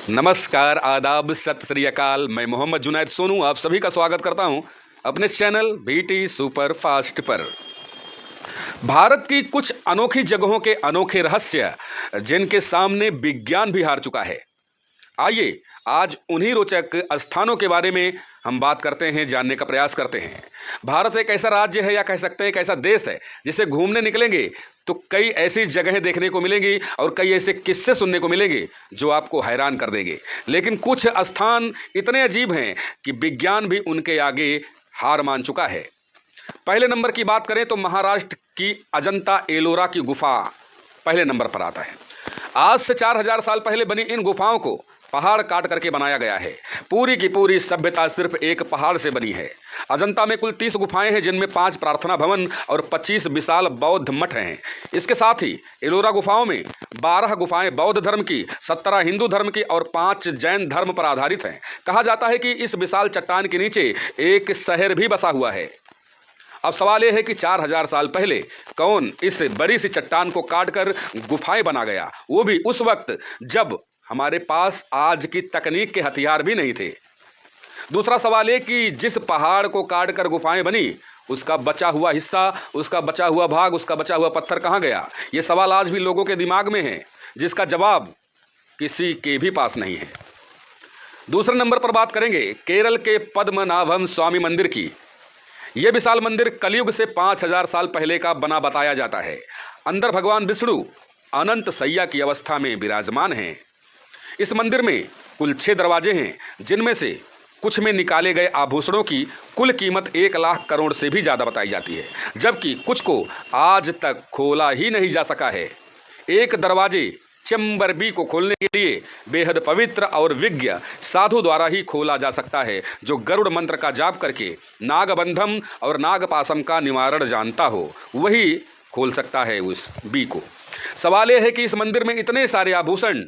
नमस्कार, आदाब, सत श्री अकाल। मैं मोहम्मद जुनैद सोनू आप सभी का स्वागत करता हूं अपने चैनल बीटी सुपर फास्ट पर। भारत की कुछ अनोखी जगहों के अनोखे रहस्य जिनके सामने विज्ञान भी हार चुका है। आइए आज उन्हीं रोचक स्थानों के बारे में हम बात करते हैं, जानने का प्रयास करते हैं। भारत एक ऐसा राज्य है या कह सकते हैं एक ऐसा देश है जिसे घूमने निकलेंगे तो कई ऐसी जगहें देखने को मिलेंगी और कई ऐसे किस्से सुनने को मिलेंगे जो आपको हैरान कर देंगे। लेकिन कुछ स्थान इतने अजीब हैं कि विज्ञान भी उनके आगे हार मान चुका है। पहले नंबर की बात करें तो महाराष्ट्र की अजंता एलोरा की गुफा पहले नंबर पर आता है। आज से 4000 साल पहले बनी इन गुफाओं को पहाड़ काट करके बनाया गया है। पूरी की पूरी सभ्यता सिर्फ एक पहाड़ से बनी है। अजंता में कुल 30 गुफाएं हैं, जिनमें 5 प्रार्थना भवन और 25 विशाल बौद्ध मठ हैं। इसके साथ ही एलोरा गुफाओं में 12 गुफाएं बौद्ध धर्म की, 17 हिंदू धर्म की और 5 जैन धर्म पर आधारित हैं। कहा जाता है कि इस विशाल चट्टान के नीचे एक शहर भी बसा हुआ है। अब सवाल यह है कि 4000 साल पहले कौन इस बड़ी सी चट्टान को काटकर गुफाएं बना गया, वो भी उस वक्त जब हमारे पास आज की तकनीक के हथियार भी नहीं थे। दूसरा सवाल है कि जिस पहाड़ को काटकर गुफाएं बनी, उसका बचा हुआ हिस्सा, उसका बचा हुआ भाग, उसका बचा हुआ पत्थर कहाँ गया? ये सवाल आज भी लोगों के दिमाग में है, जिसका जवाब किसी के भी पास नहीं है। दूसरे नंबर पर बात करेंगे केरल के पद्मनाभम स्वामी मंदिर की। यह विशाल मंदिर कलयुग से 5000 साल पहले का बना बताया जाता है। अंदर भगवान विष्णु अनंत सैया की अवस्था में विराजमान हैं। इस मंदिर में कुल 6 दरवाजे हैं, जिनमें से कुछ में निकाले गए आभूषणों की कुल कीमत 1 लाख करोड़ से भी ज़्यादा बताई जाती है, जबकि कुछ को आज तक खोला ही नहीं जा सका है। एक दरवाजे चंबरबी को खोलने के लिए बेहद पवित्र और विज्ञ साधु द्वारा ही खोला जा सकता है, जो गरुड़ मंत्र का जाप करके नागबंधम और नागपासम का निवारण जानता हो, वही खोल सकता है उस बी को। सवाल यह है कि इस मंदिर में इतने सारे आभूषण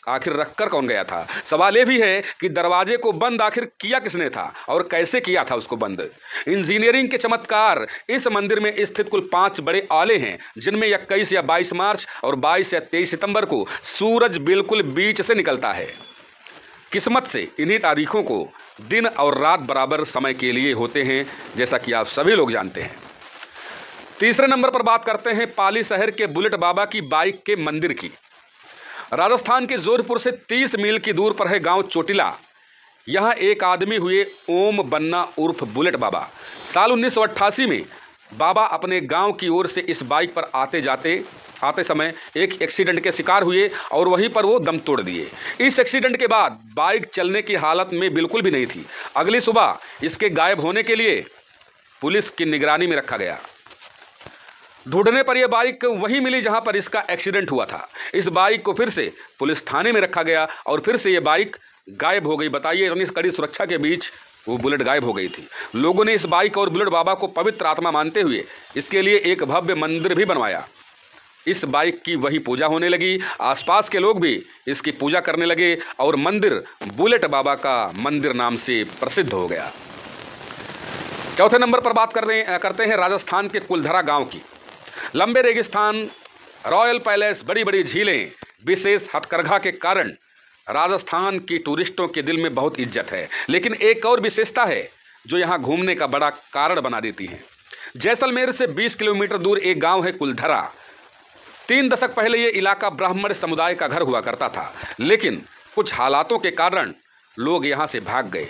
आखिर रखकर कौन गया था? सवाल यह भी है कि दरवाजे को बंद आखिर किया किसने था और कैसे किया था उसको बंद? इंजीनियरिंग के चमत्कार। इस मंदिर में स्थित कुल 5 बड़े आले हैं, जिनमें 21 या 22 मार्च और 22 या 23 सितंबर को सूरज बिल्कुल बीच से निकलता है। किस्मत से इन्हीं तारीखों को दिन और रात बराबर समय के लिए होते हैं, जैसा कि आप सभी लोग जानते हैं। तीसरे नंबर पर बात करते हैं पाली शहर के बुलेट बाबा की बाइक के मंदिर की। राजस्थान के जोधपुर से 30 मील की दूर पर है गांव चोटिला। यहाँ एक आदमी हुए ओम बन्ना उर्फ बुलेट बाबा। साल 1988 में बाबा अपने गांव की ओर से इस बाइक पर आते समय एक एक्सीडेंट के शिकार हुए और वहीं पर वो दम तोड़ दिए। इस एक्सीडेंट के बाद बाइक चलने की हालत में बिल्कुल भी नहीं थी। अगली सुबह इसके गायब होने के लिए पुलिस की निगरानी में रखा गया। ढूंढने पर यह बाइक वहीं मिली जहां पर इसका एक्सीडेंट हुआ था। इस बाइक को फिर से पुलिस थाने में रखा गया और फिर से यह बाइक गायब हो गई। बताइए, इतनी कड़ी सुरक्षा के बीच वो बुलेट गायब हो गई थी। लोगों ने इस बाइक और बुलेट बाबा को पवित्र आत्मा मानते हुए इसके लिए एक भव्य मंदिर भी बनवाया। इस बाइक की वही पूजा होने लगी। आसपास के लोग भी इसकी पूजा करने लगे और मंदिर बुलेट बाबा का मंदिर नाम से प्रसिद्ध हो गया। चौथे नंबर पर बात करते हैं राजस्थान के कुलधरा गांव की। लंबे रेगिस्तान, रॉयल पैलेस, बड़ी बड़ी झीलें, विशेष हथकरघा के कारण राजस्थान की टूरिस्टों के दिल में बहुत इज्जत है। लेकिन एक और विशेषता है जो यहाँ घूमने का बड़ा कारण बना देती है। जैसलमेर से 20 किलोमीटर दूर एक गांव है कुलधरा। 3 दशक पहले ये इलाका ब्राह्मण समुदाय का घर हुआ करता था, लेकिन कुछ हालातों के कारण लोग यहाँ से भाग गए।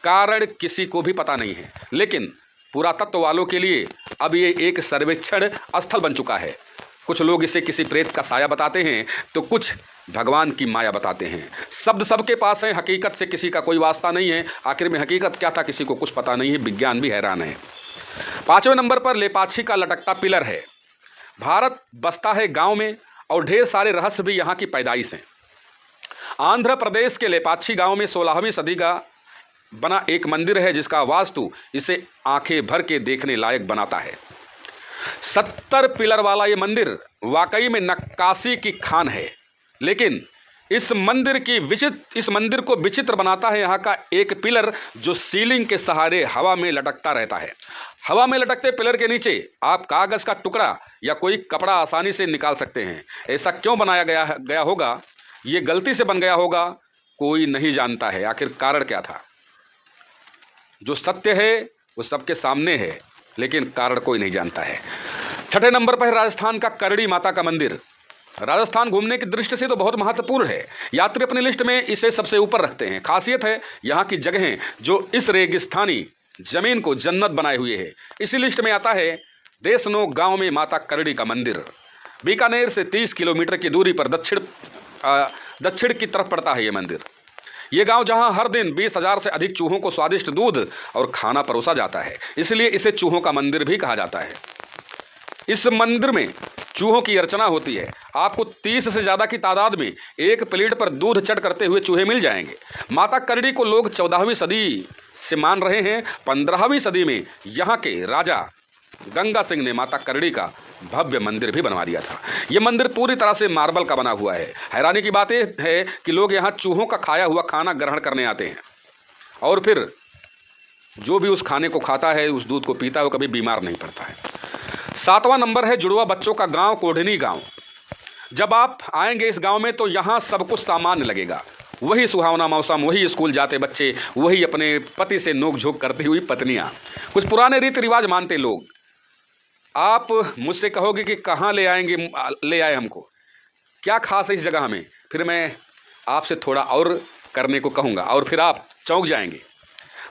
कारण किसी को भी पता नहीं है, लेकिन पुरातत्व वालों के लिए अब ये एक सर्वेक्षण स्थल बन चुका है। कुछ लोग इसे किसी प्रेत का साया बताते हैं तो कुछ भगवान की माया बताते हैं। शब्द सबके पास है, हकीकत से किसी का कोई वास्ता नहीं है। आखिर में हकीकत क्या था किसी को कुछ पता नहीं है। विज्ञान भी हैरान है। 5वें नंबर पर लेपाक्षी का लटकता पिलर है। भारत बसता है गांव में और ढेर सारे रहस्य भी यहाँ की पैदाइश हैं। आंध्र प्रदेश के लेपाक्षी गांव में 16वीं सदी का बना एक मंदिर है, जिसका वास्तु इसे आंखें भर के देखने लायक बनाता है। 70 पिलर वाला ये मंदिर वाकई में नक्काशी की खान है। लेकिन इस मंदिर को विचित्र बनाता है यहाँ का एक पिलर, जो सीलिंग के सहारे हवा में लटकता रहता है। हवा में लटकते पिलर के नीचे आप कागज का टुकड़ा या कोई कपड़ा आसानी से निकाल सकते हैं। ऐसा क्यों बनाया गया होगा? ये गलती से बन गया होगा कोई नहीं जानता है। आखिर कारण क्या था? जो सत्य है वो सबके सामने है, लेकिन कारण कोई नहीं जानता है। छठे नंबर पर है राजस्थान का करड़ी माता का मंदिर। राजस्थान घूमने की दृष्टि से तो बहुत महत्वपूर्ण है। यात्री अपनी लिस्ट में इसे सबसे ऊपर रखते हैं। खासियत है यहाँ की जगहें जो इस रेगिस्तानी जमीन को जन्नत बनाए हुए है। इसी लिस्ट में आता है देसनो गांव में माता करड़ी का मंदिर। बीकानेर से 30 किलोमीटर की दूरी पर दक्षिण की तरफ पड़ता है ये मंदिर। ये गांव जहां हर दिन 20,000 से अधिक चूहों को स्वादिष्ट दूध और खाना परोसा जाता है, इसलिए इसे चूहों का मंदिर भी कहा जाता है। इस मंदिर में चूहों की अर्चना होती है। आपको 30 से ज़्यादा की तादाद में एक प्लेट पर दूध चट करते हुए चूहे मिल जाएंगे। माता करड़ी को लोग 14वीं सदी से मान रहे हैं। 15वीं सदी में यहाँ के राजा गंगा सिंह ने माता करड़ी का भव्य मंदिर भी बनवा दिया था। यह मंदिर पूरी तरह से मार्बल का बना हुआ है। हैरानी की बात यह है कि लोग यहाँ चूहों का खाया हुआ खाना ग्रहण करने आते हैं और फिर जो भी उस खाने को खाता है, उस दूध को पीता है, वो कभी बीमार नहीं पड़ता है। 7वां नंबर है जुड़वा बच्चों का गांव कोढ़नी गांव। जब आप आएंगे इस गांव में तो यहाँ सब कुछ सामान्य लगेगा। वही सुहावना मौसम, वही स्कूल जाते बच्चे, वही अपने पति से नोक-झोंक करती हुई पत्नियां, कुछ पुराने रीति रिवाज मानते लोग। आप मुझसे कहोगे कि कहाँ ले आए हमको, क्या खास है इस जगह में? फिर मैं आपसे थोड़ा और करने को कहूँगा और फिर आप चौंक जाएंगे।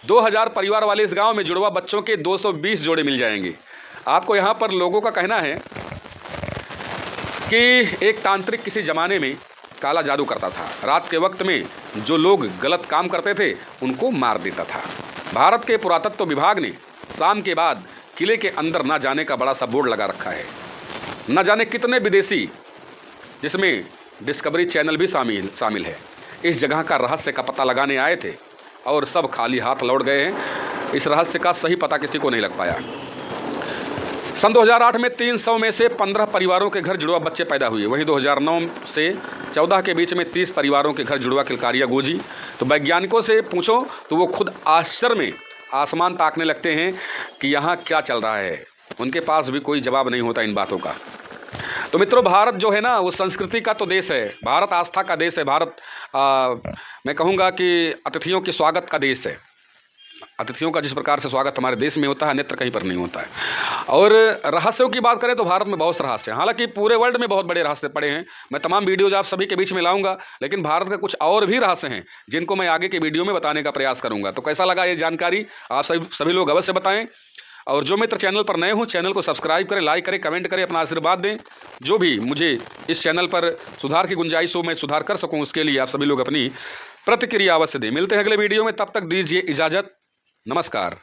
2000 परिवार वाले इस गांव में जुड़वा बच्चों के 220 जोड़े मिल जाएंगे। आपको यहाँ पर लोगों का कहना है कि एक तांत्रिक किसी ज़माने में काला जादू करता था। रात के वक्त में जो लोग गलत काम करते थे उनको मार देता था। भारत के पुरातत्व विभाग ने शाम के बाद किले के अंदर ना जाने का बड़ा सा बोर्ड लगा रखा है। न जाने कितने विदेशी, जिसमें डिस्कवरी चैनल भी शामिल है, इस जगह का रहस्य का पता लगाने आए थे और सब खाली हाथ लौट गए हैं। इस रहस्य का सही पता किसी को नहीं लग पाया। सन 2008 में 300 में से 15 परिवारों के घर जुड़वा बच्चे पैदा हुए। वहीं 2009 से 14 के बीच में 30 परिवारों के घर जुड़वा किलकारियाँ गूंजी। तो वैज्ञानिकों से पूछो तो वो खुद आश्चर्य में आसमान ताकने लगते हैं कि यहाँ क्या चल रहा है। उनके पास भी कोई जवाब नहीं होता इन बातों का। तो मित्रों, भारत जो है ना, वो संस्कृति का तो देश है। भारत आस्था का देश है। भारत मैं कहूँगा कि अतिथियों के स्वागत का देश है। अतिथियों का जिस प्रकार से स्वागत हमारे देश में होता है, अन्यत्र कहीं पर नहीं होता है। और रहस्यों की बात करें तो भारत में बहुत रहस्य हैं। हालांकि पूरे वर्ल्ड में बहुत बड़े रहस्य पड़े हैं। मैं तमाम वीडियोज आप सभी के बीच में लाऊंगा, लेकिन भारत के कुछ और भी रहस्य हैं जिनको मैं आगे के वीडियो में बताने का प्रयास करूंगा। तो कैसा लगा ये जानकारी, आप सभी लोग अवश्य बताएं। और जो मित्र चैनल पर नए हों, चैनल को सब्सक्राइब करें, लाइक करें, कमेंट करें, अपना आशीर्वाद दें। जो भी मुझे इस चैनल पर सुधार की गुंजाइश हो, मैं सुधार कर सकूँ, उसके लिए आप सभी लोग अपनी प्रतिक्रिया अवश्य दें। मिलते हैं अगले वीडियो में, तब तक दीजिए इजाज़त। नमस्कार।